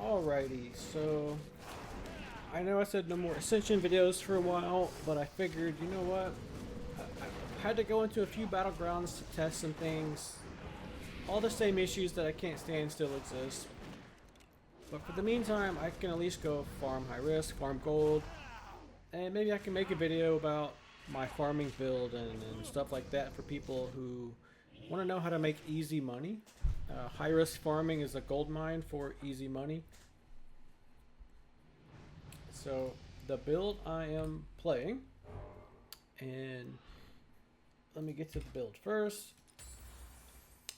Alrighty, so I know I said no more Ascension videos for a while, but I figured, you know what? I had to go into a few battlegrounds to test some things. All the same issues that I can't stand still exist. But for the meantime, I can at least go farm high risk, farm gold, and maybe I can make a video about my farming build and stuff like that for people who want to know how to make easy money. High risk farming is a gold mine for easy money. So the build I am playing, and let me get to the build first.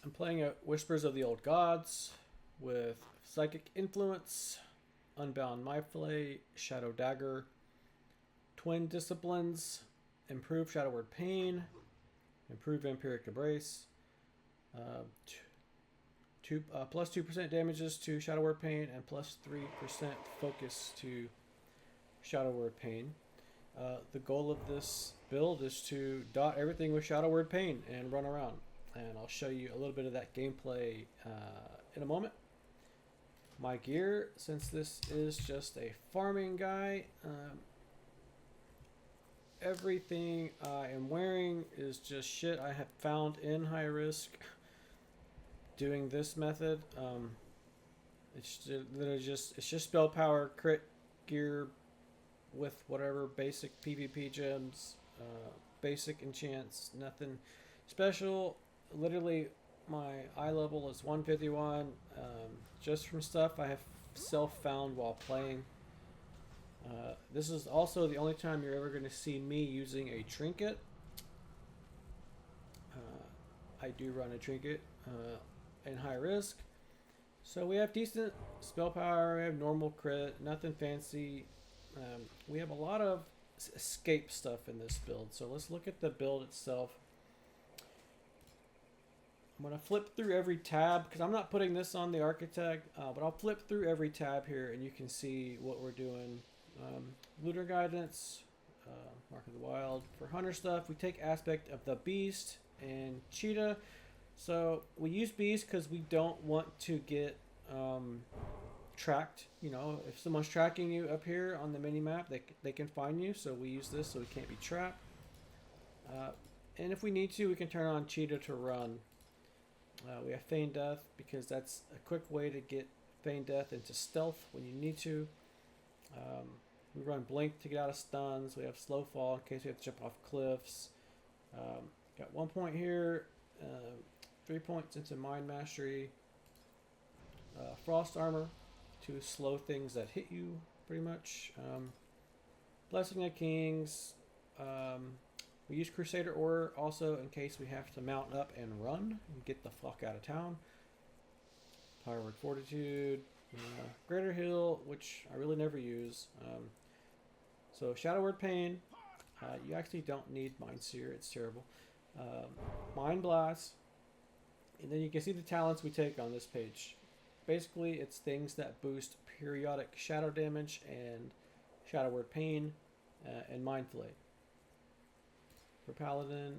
I'm playing a Whispers of the Old Gods with Psychic Influence, Unbound Myflay, Shadow Dagger, Twin Disciplines, Improved Shadow Word Pain, Improved Vampiric Embrace, plus 2% damages to Shadow Word Pain, and plus 3% focus to Shadow Word Pain. The goal of this build is to dot everything with Shadow Word Pain and run around. And I'll show you a little bit of that gameplay in a moment. My gear, since this is just a farming guy, everything I am wearing is just shit I have found in high risk doing this method. It's just spell power, crit gear with whatever basic PvP gems, basic enchants, nothing special. Literally, my eye level is 151, just from stuff I have self-found while playing. This is also the only time you're ever going to see me using a trinket. I do run a trinket in high risk. So we have decent spell power, we have normal crit, nothing fancy. We have a lot of escape stuff in this build. So let's look at the build itself. I'm going to flip through every tab because I'm not putting this on the architect, but I'll flip through every tab here and you can see what we're doing. Looter Guidance, Mark of the Wild. For hunter stuff, we take aspect of the Beast and Cheetah. So we use Beast because we don't want to get tracked. You know, if someone's tracking you up here on the mini map, they can find you. So we use this so we can't be trapped. And if we need to, we can turn on Cheetah to run. We have Feign Death because that's a quick way to get Feign Death into stealth when you need to. We run Blink to get out of stuns. We have Slow Fall in case we have to jump off cliffs. Got 1 point here, 3 points into Mind Mastery. Frost Armor to slow things that hit you, pretty much. Blessing of Kings. We use Crusader Order also in case we have to mount up and run and get the fuck out of town. Power Word Fortitude. Greater Heal, which I really never use. So Shadow Word Pain. You actually don't need Mind Seer, it's terrible. Mind Blast. And then you can see the talents we take on this page. Basically, it's things that boost periodic shadow damage and Shadow Word Pain and Mind Flay. For Paladin,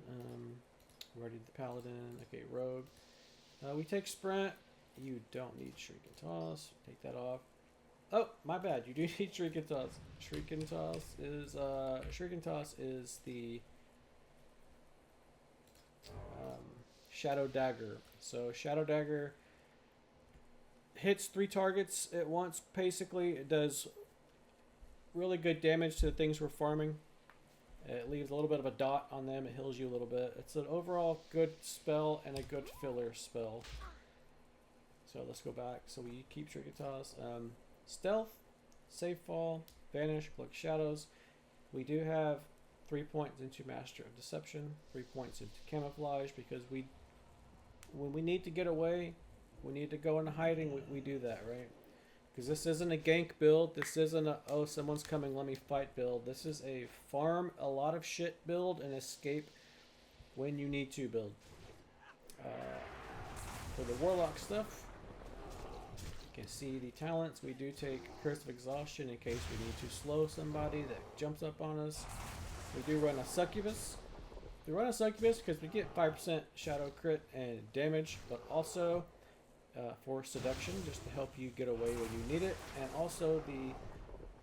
we already did the Paladin. Okay, Rogue. We take Sprint. You don't need Shriek and Toss. Take that off. Oh, my bad. You do need Shriek and Toss. Shriek and Toss is the Shadow Dagger. So Shadow Dagger hits 3 targets at once. Basically, it does really good damage to the things we're farming. It leaves a little bit of a dot on them. It heals you a little bit. It's an overall good spell and a good filler spell. So let's go back. So we keep Tricotas. Stealth, Safe Fall, Vanish, Collect Shadows. We do have 3 points into Master of Deception, 3 points into Camouflage because when we need to get away, we need to go into hiding, we do that, right? Because this isn't a gank build. This isn't a, oh, someone's coming, let me fight build. This is a farm a lot of shit build and escape when you need to build. For the Warlock stuff, you can see the talents. We do take Curse of Exhaustion in case we need to slow somebody that jumps up on us. We do run a Succubus. We run a Succubus because we get 5% Shadow Crit and damage, but also for seduction, just to help you get away when you need it. And also the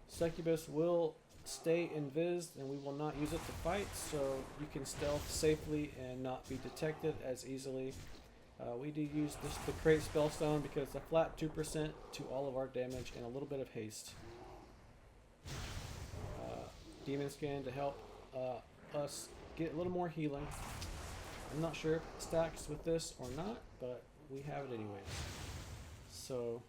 succubus will stay invised, and we will not use it to fight, so you can stealth safely and not be detected as easily. We do use the crate spellstone because it's a flat 2% to all of our damage and a little bit of haste. Demon skin to help us get a little more healing. I'm not sure if it stacks with this or not, but we have it anyways. So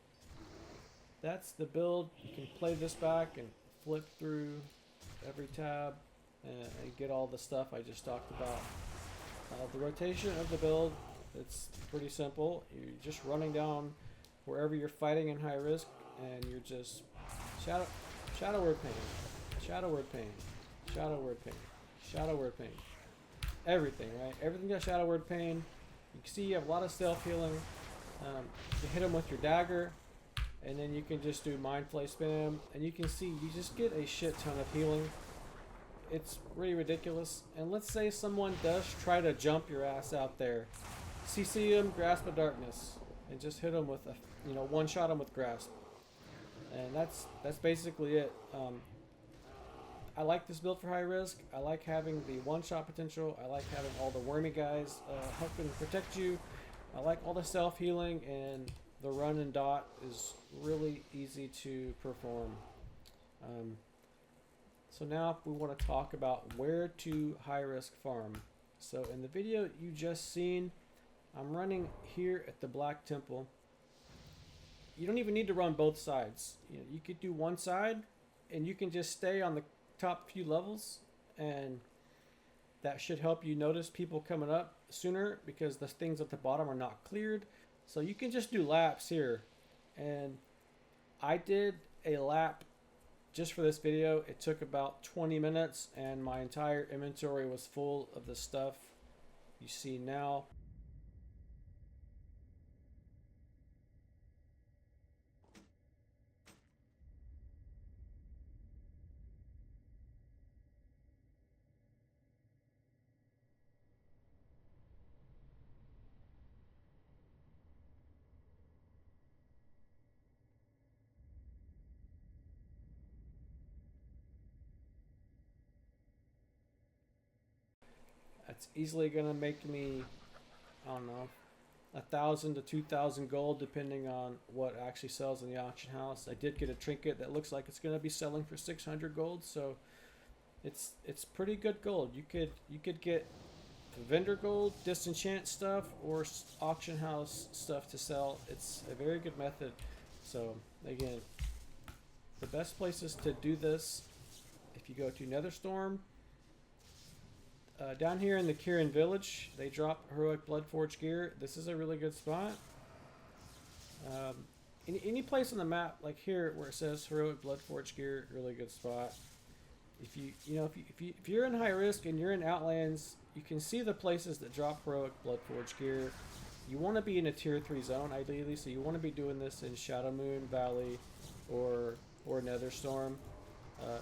that's the build. You can play this back and flip through every tab and get all the stuff I just talked about. The rotation of the build, it's pretty simple. You're just running down wherever you're fighting in high risk, and you're just shadow word pain, shadow word pain, shadow word pain, shadow word pain. Everything, right? Everything got shadow word pain. You can see you have a lot of stealth healing. You hit them with your dagger, and then you can just do mind flay spam, and you can see you just get a shit ton of healing. It's really ridiculous. And let's say someone does try to jump your ass out there. CC them, Grasp of Darkness, and just hit them with a, one shot them with Grasp. And that's basically it. I like this build for high risk. I like having the one-shot potential. I like having all the wormy guys helping protect you. I like all the self-healing, and the run and dot is really easy to perform. So now we want to talk about where to high-risk farm. So in the video you just seen, I'm running here at the Black Temple. You don't even need to run both sides. You could do one side, and you can just stay on the top few levels, and that should help you notice people coming up sooner because the things at the bottom are not cleared. So you can just do laps here, and I did a lap just for this video. It took about 20 minutes, and my entire inventory was full of the stuff you see now. That's easily gonna make me, I don't know, 1,000 to 2,000 gold, depending on what actually sells in the auction house. I did get a trinket that looks like it's gonna be selling for 600 gold, so it's pretty good gold. You could get vendor gold, disenchant stuff, or auction house stuff to sell. It's a very good method. So again, the best places to do this, if you go to Netherstorm. Down here in the Kirin village, they drop heroic Bloodforged gear. This is a really good spot. Any place on the map, like here where it says heroic Bloodforged gear, really good spot. If you're in high risk and you're in Outlands, you can see the places that drop heroic Bloodforged gear. You want to be in a tier 3 zone ideally, so you want to be doing this in Shadowmoon Valley or Netherstorm.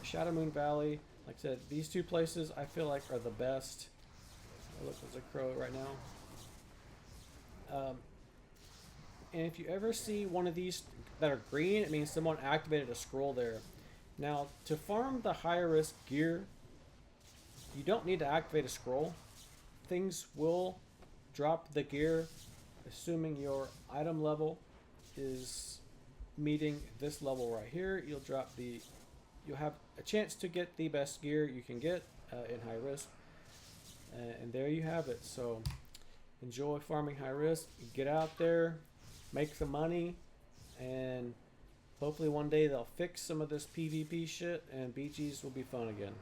Shadowmoon Valley, like I said, these two places I feel like are the best. Oh, look, there's a crow right now. And if you ever see one of these that are green, it means someone activated a scroll there. Now, to farm the higher risk gear, you don't need to activate a scroll. Things will drop the gear, assuming your item level is meeting this level right here. You'll have a chance to get the best gear you can get in high risk, and there you have it. So enjoy farming high risk, get out there, make some money, and hopefully one day they'll fix some of this PvP shit and BGs will be fun again.